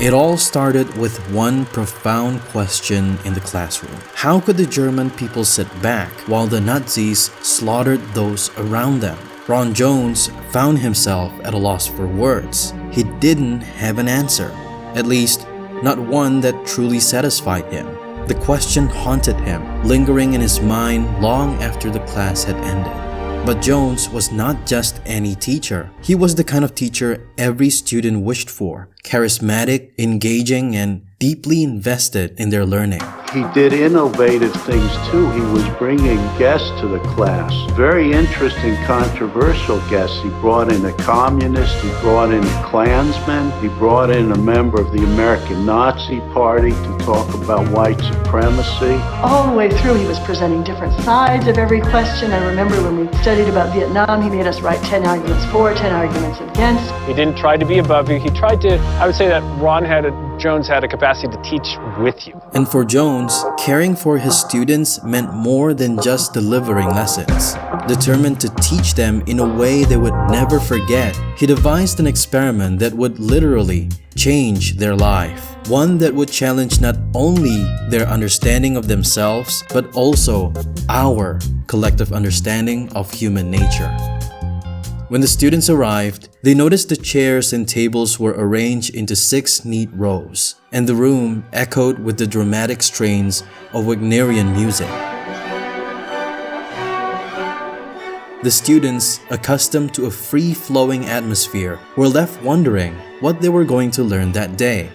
It all started with one profound question in the classroom. How could the German people sit back while the Nazis slaughtered those around them? Ron Jones found himself at a loss for words. He didn't have an answer, at least not one that truly satisfied him. The question haunted him, lingering in his mind long after the class had ended. But Jones was not just any teacher. He was the kind of teacher every student wished for, charismatic, engaging, and deeply invested in their learning. He did innovative things too. He was bringing guests to the class. Very interesting, controversial guests. He brought in a communist, he brought in a Klansman, he brought in a member of the American Nazi Party to talk about white supremacy. All the way through, he was presenting different sides of every question. I remember when we studied about Vietnam, he made us write 10 arguments for, 10 arguments against. He didn't try to be above you. He tried to, I would say that Jones had a capacity to teach with you. And for Jones, caring for his students meant more than just delivering lessons. Determined to teach them in a way they would never forget, he devised an experiment that would literally change their life. One that would challenge not only their understanding of themselves, but also our collective understanding of human nature. When the students arrived, they noticed the chairs and tables were arranged into 6 neat rows, and the room echoed with the dramatic strains of Wagnerian music. The students, accustomed to a free-flowing atmosphere, were left wondering what they were going to learn that day.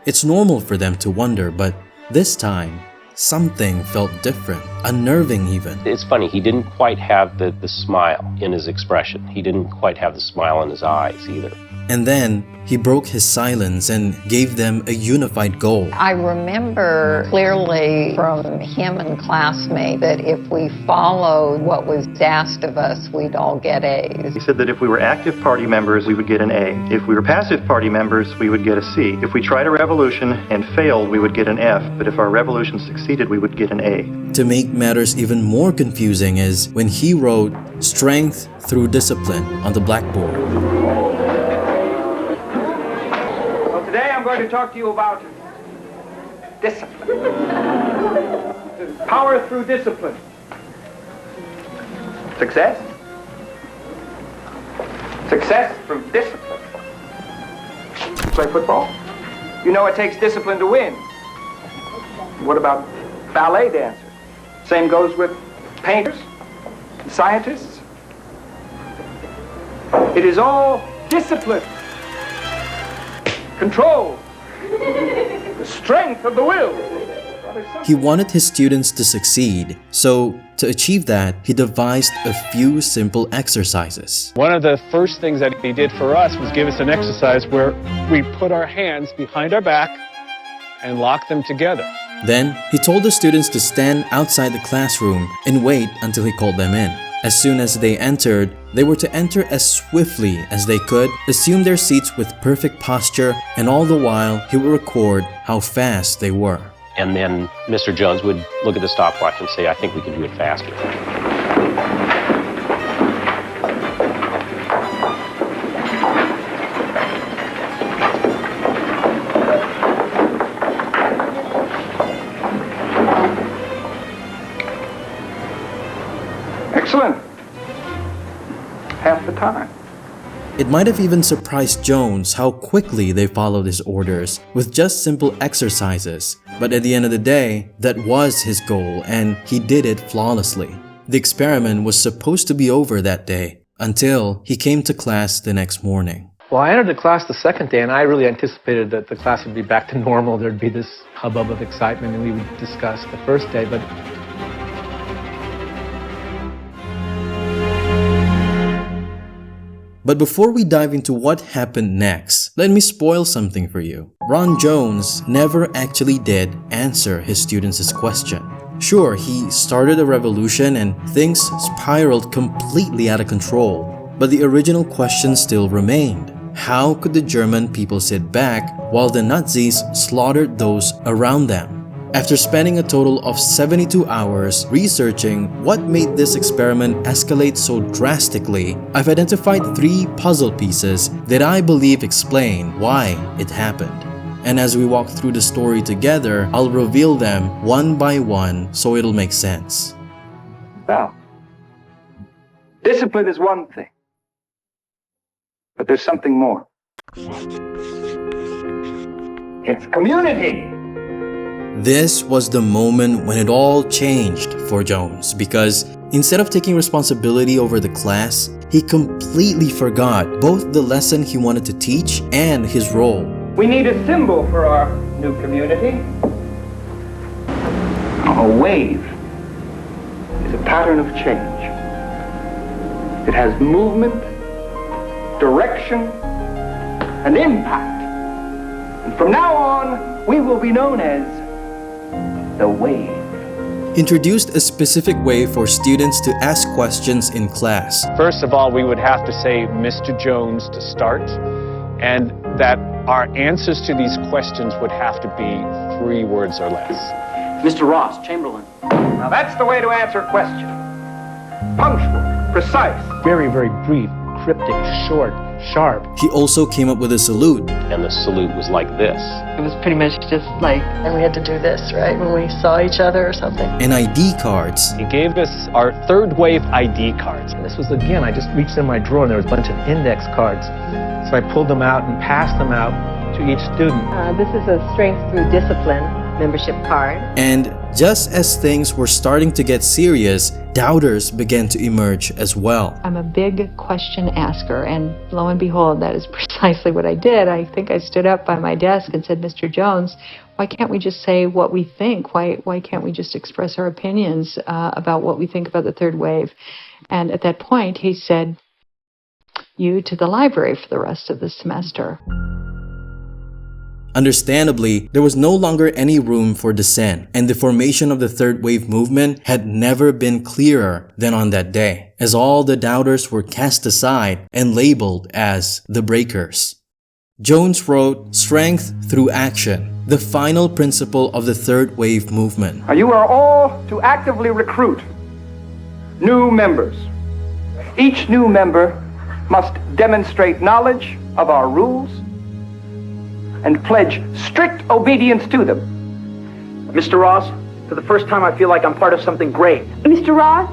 It's normal for them to wonder, but this time, something felt different, unnerving even. It's funny, he didn't quite have the smile in his expression. He didn't quite have the smile in his eyes either. And then, he broke his silence and gave them a unified goal. I remember clearly from him and classmates that if we followed what was asked of us, we'd all get A's. He said that if we were active party members, we would get an A. If we were passive party members, we would get a C. If we tried a revolution and failed, we would get an F. But if our revolution succeeded, we would get an A. To make matters even more confusing is when he wrote "strength through discipline" on the blackboard. Today I'm going to talk to you about discipline. Power through discipline. Success? Success from discipline. You play football? You know it takes discipline to win. What about ballet dancers? Same goes with painters, scientists. It is all discipline. Control. The strength of the will. He wanted his students to succeed, so to achieve that, he devised a few simple exercises. One of the first things that he did for us was give us an exercise where we put our hands behind our back and lock them together. Then, he told the students to stand outside the classroom and wait until he called them in. As soon as they entered, they were to enter as swiftly as they could, assume their seats with perfect posture, and all the while, he would record how fast they were. And then Mr. Jones would look at the stopwatch and say, I think we can do it faster. Excellent. Half the time. It might have even surprised Jones how quickly they followed his orders with just simple exercises. But at the end of the day, that was his goal and he did it flawlessly. The experiment was supposed to be over that day until he came to class the next morning. Well, I entered the class the second day and I really anticipated that the class would be back to normal. There'd be this hubbub of excitement and we would discuss the first day, but But before we dive into what happened next, let me spoil something for you. Ron Jones never actually did answer his students' question. Sure, he started a revolution and things spiraled completely out of control, but the original question still remained. How could the German people sit back while the Nazis slaughtered those around them? After spending a total of 72 hours researching what made this experiment escalate so drastically, I've identified 3 puzzle pieces that I believe explain why it happened. And as we walk through the story together, I'll reveal them one by one so it'll make sense. Now, discipline is one thing, but there's something more. It's community. This was the moment when it all changed for Jones, because instead of taking responsibility over the class, he completely forgot both the lesson he wanted to teach and his role. We need a symbol for our new community. A wave is a pattern of change. It has movement, direction, and impact. And from now on, we will be known as the wave. Introduced a specific way for students to ask questions in class. First of all, we would have to say Mr. Jones to start, and that our answers to these questions would have to be 3 words or less. Mr. Ross, Chamberlain. Now that's the way to answer a question. Punctual, precise. Very, very brief, cryptic, short, sharp. He also came up with a salute. And the salute was like this. It was pretty much just like, and we had to do this, right, when we saw each other or something. And ID cards. He gave us our third wave ID cards. And this was, again, I just reached in my drawer and there was a bunch of index cards. So I pulled them out and passed them out to each student. This is a Strength Through Discipline membership card. And just as things were starting to get serious, doubters began to emerge as well. I'm a big question asker, and lo and behold, that is precisely what I did. I think I stood up by my desk and said, Mr. Jones, why can't we just say what we think? Why can't we just express our opinions about what we think about the third wave? And at that point, he said, you to the library for the rest of the semester. Understandably, there was no longer any room for dissent, and the formation of the third wave movement had never been clearer than on that day, as all the doubters were cast aside and labeled as the breakers. Jones wrote Strength Through Action, the final principle of the third wave movement. Now you are all to actively recruit new members. Each new member must demonstrate knowledge of our rules and pledge strict obedience to them. Mr. Ross, for the first time I feel like I'm part of something great. Mr. Ross,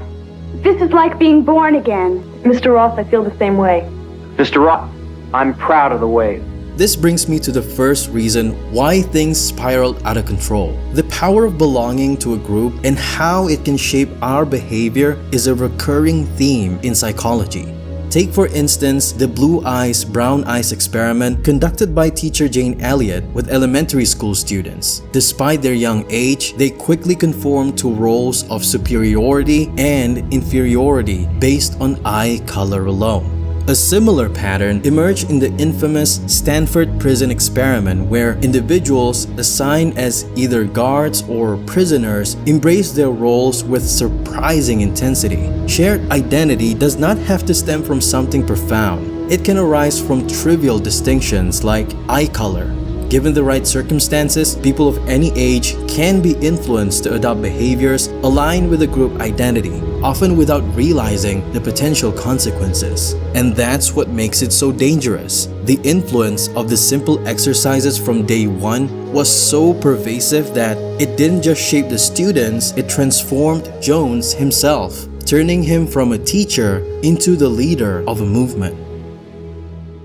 this is like being born again. Mr. Ross, I feel the same way. Mr. Ross, I'm proud of the wave. This brings me to the first reason why things spiraled out of control. The power of belonging to a group and how it can shape our behavior is a recurring theme in psychology. Take for instance the blue eyes, brown eyes experiment conducted by teacher Jane Elliott with elementary school students. Despite their young age, they quickly conformed to roles of superiority and inferiority based on eye color alone. A similar pattern emerged in the infamous Stanford prison experiment, where individuals assigned as either guards or prisoners embraced their roles with surprising intensity. Shared identity does not have to stem from something profound. It can arise from trivial distinctions like eye color. Given the right circumstances, people of any age can be influenced to adopt behaviors aligned with a group identity, often without realizing the potential consequences. And that's what makes it so dangerous. The influence of the simple exercises from day one was so pervasive that it didn't just shape the students, it transformed Jones himself, turning him from a teacher into the leader of a movement.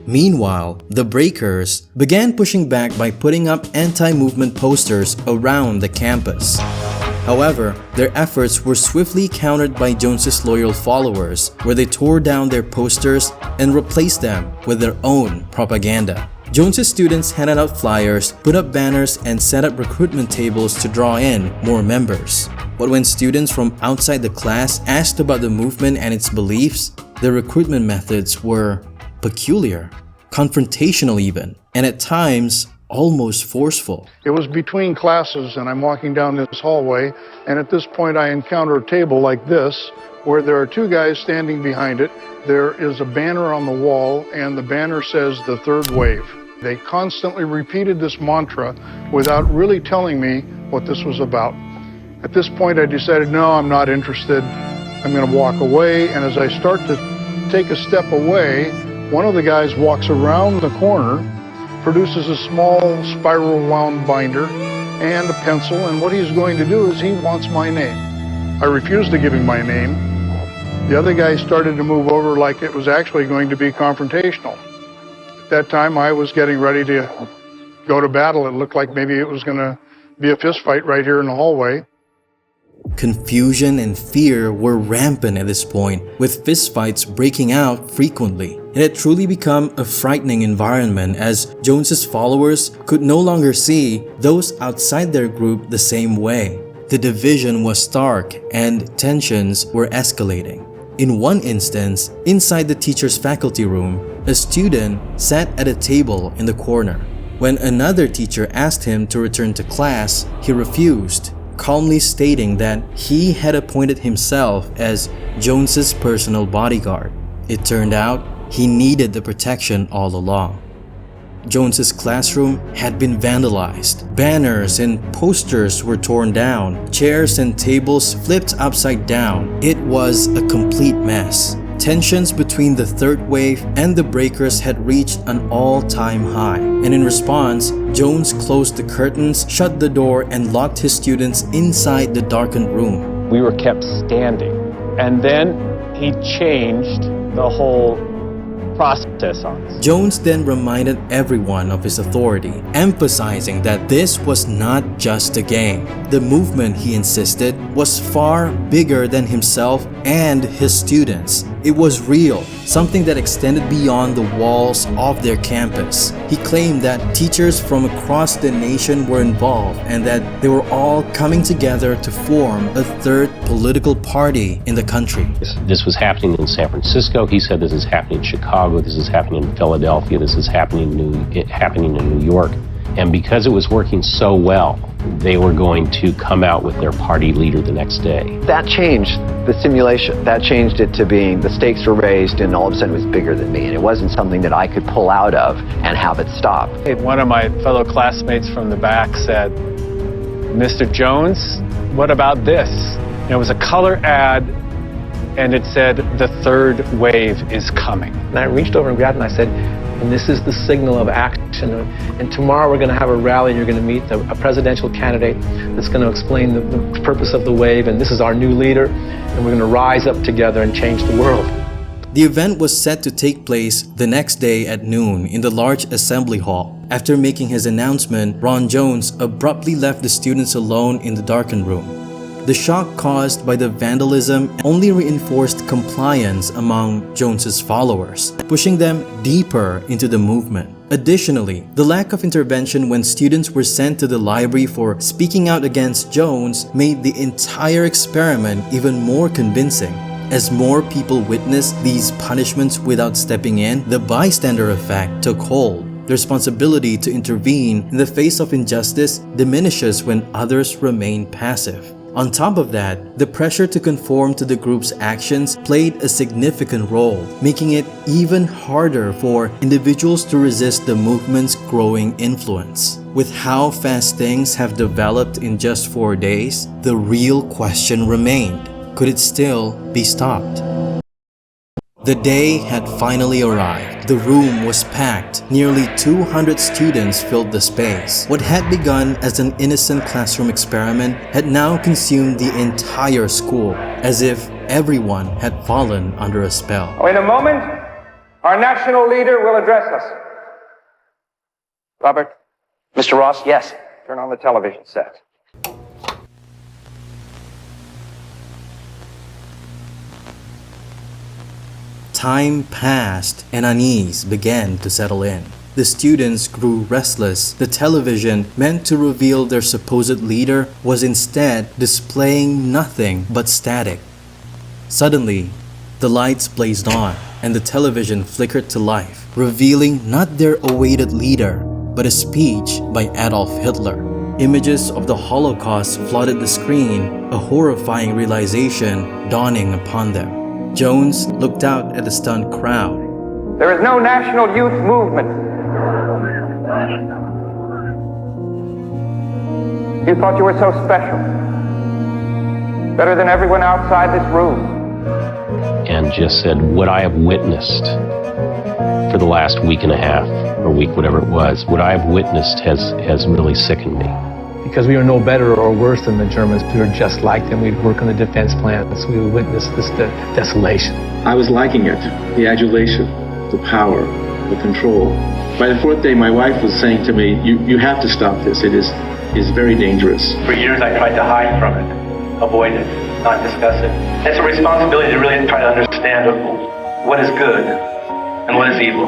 Meanwhile, the breakers began pushing back by putting up anti-movement posters around the campus. However, their efforts were swiftly countered by Jones's loyal followers, where they tore down their posters and replaced them with their own propaganda. Jones's students handed out flyers, put up banners, and set up recruitment tables to draw in more members. But when students from outside the class asked about the movement and its beliefs, the recruitment methods were peculiar, confrontational even, and at times almost forceful. It was between classes and I'm walking down this hallway, and at this point I encounter a table like this where there are 2 guys standing behind it. There is a banner on the wall and the banner says the third wave. They constantly repeated this mantra without really telling me what this was about. At this point I decided, no, I'm not interested. I'm going to walk away, and as I start to take a step away, one of the guys walks around the corner produces a small spiral wound binder and a pencil, and what he's going to do is he wants my name. I refused to give him my name. The other guy started to move over like it was actually going to be confrontational. At that time, I was getting ready to go to battle. It looked like maybe it was going to be a fist fight right here in the hallway. Confusion and fear were rampant at this point, with fistfights breaking out frequently. It had truly become a frightening environment as Jones's followers could no longer see those outside their group the same way. The division was stark and tensions were escalating. In one instance, inside the teacher's faculty room, a student sat at a table in the corner. When another teacher asked him to return to class, he refused, calmly stating that he had appointed himself as Jones's personal bodyguard. It turned out he needed the protection all along. Jones's classroom had been vandalized. Banners and posters were torn down. Chairs and tables flipped upside down. It was a complete mess. Tensions between the third wave and the breakers had reached an all-time high, and in response, Jones closed the curtains, shut the door, and locked his students inside the darkened room. We were kept standing, and then he changed the whole process on us. Jones then reminded everyone of his authority, emphasizing that this was not just a game. The movement, he insisted, was far bigger than himself and his students. It was real, something that extended beyond the walls of their campus. He claimed that teachers from across the nation were involved and that they were all coming together to form a third political party in the country. This was happening in San Francisco. He said this is happening in Chicago. This is happening in Philadelphia. This is happening in New York. And because it was working so well, they were going to come out with their party leader the next day. That changed the simulation. That changed it to being the stakes were raised and all of a sudden it was bigger than me. And it wasn't something that I could pull out of and have it stop. One of my fellow classmates from the back said, "Mr. Jones, what about this?" And it was a color ad and it said, "The third wave is coming." And I reached over and grabbed it and I said, and this is the signal of action. And tomorrow we're going to have a rally and you're going to meet a presidential candidate that's going to explain the purpose of the wave. And this is our new leader. And we're going to rise up together and change the world. The event was set to take place the next day at noon in the large assembly hall. After making his announcement, Ron Jones abruptly left the students alone in the darkened room. The shock caused by the vandalism only reinforced compliance among Jones's followers, pushing them deeper into the movement. Additionally, the lack of intervention when students were sent to the library for speaking out against Jones made the entire experiment even more convincing. As more people witnessed these punishments without stepping in, the bystander effect took hold. The responsibility to intervene in the face of injustice diminishes when others remain passive. On top of that, the pressure to conform to the group's actions played a significant role, making it even harder for individuals to resist the movement's growing influence. With how fast things have developed in just 4 days, the real question remained: could it still be stopped? The day had finally arrived. The room was packed. Nearly 200 students filled the space. What had begun as an innocent classroom experiment had now consumed the entire school, as if everyone had fallen under a spell. In a moment, our national leader will address us. Robert? Mr. Ross, yes. Turn on the television set. Time passed and unease began to settle in. The students grew restless. The television, meant to reveal their supposed leader, was instead displaying nothing but static. Suddenly, the lights blazed on and the television flickered to life, revealing not their awaited leader, but a speech by Adolf Hitler. Images of the Holocaust flooded the screen, a horrifying realization dawning upon them. Jones looked out at the stunned crowd. There is no national youth movement. You thought you were so special. Better than everyone outside this room. And just said, what I have witnessed for the last week and a half, or week, whatever it was, what I've witnessed has really sickened me. Because we were no better or worse than the Germans, we were just like them. We'd work on the defense plans. We would witness this desolation. I was liking it, the adulation, the power, the control. By the fourth day, my wife was saying to me, you have to stop this. It is very dangerous. For years, I tried to hide from it, avoid it, not discuss it. It's a responsibility to really try to understand what is good and what is evil.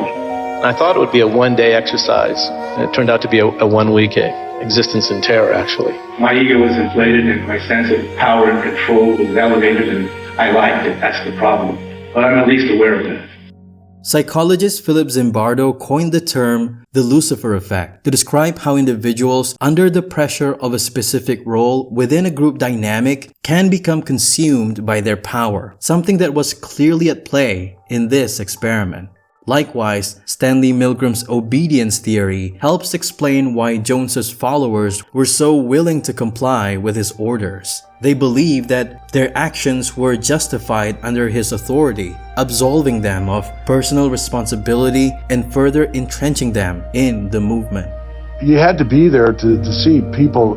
I thought it would be a one-day exercise, and it turned out to be a one-week existence in terror, actually. My ego was inflated and my sense of power and control was elevated, and I liked it. That's the problem. But I'm at least aware of it. Psychologist Philip Zimbardo coined the term the Lucifer effect to describe how individuals under the pressure of a specific role within a group dynamic can become consumed by their power, something that was clearly at play in this experiment. Likewise, Stanley Milgram's obedience theory helps explain why Jones's followers were so willing to comply with his orders. They believed that their actions were justified under his authority, absolving them of personal responsibility and further entrenching them in the movement. You had to be there to see people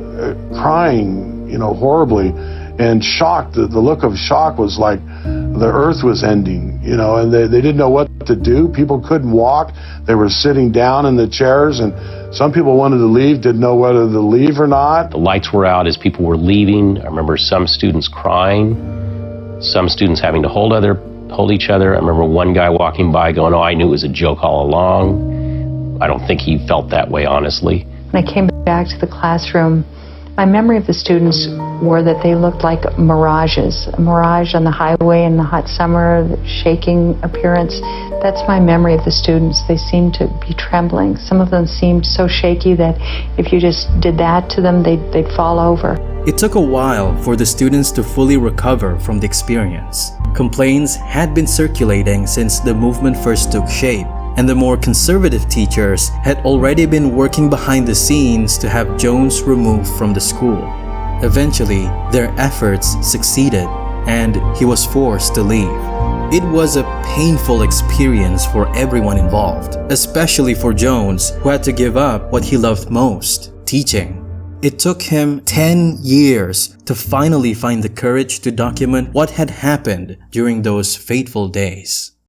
crying, horribly, and shocked. The look of shock was like the earth was ending, and they didn't know what to do. People couldn't walk. They were sitting down in the chairs, and some people wanted to leave, didn't know whether to leave or not. The lights were out as people were leaving. I remember some students crying, some students having to hold each other. I remember one guy walking by going, "Oh, I knew it was a joke all along." I don't think he felt that way, honestly. When I came back to the classroom, my memory of the students were that they looked like mirages. A mirage on the highway in the hot summer, the shaking appearance. That's my memory of the students. They seemed to be trembling. Some of them seemed so shaky that if you just did that to them, they'd fall over. It took a while for the students to fully recover from the experience. Complaints had been circulating since the movement first took shape, and the more conservative teachers had already been working behind the scenes to have Jones removed from the school. Eventually, their efforts succeeded, and he was forced to leave. It was a painful experience for everyone involved, especially for Jones, who had to give up what he loved most, teaching. It took him 10 years to finally find the courage to document what had happened during those fateful days.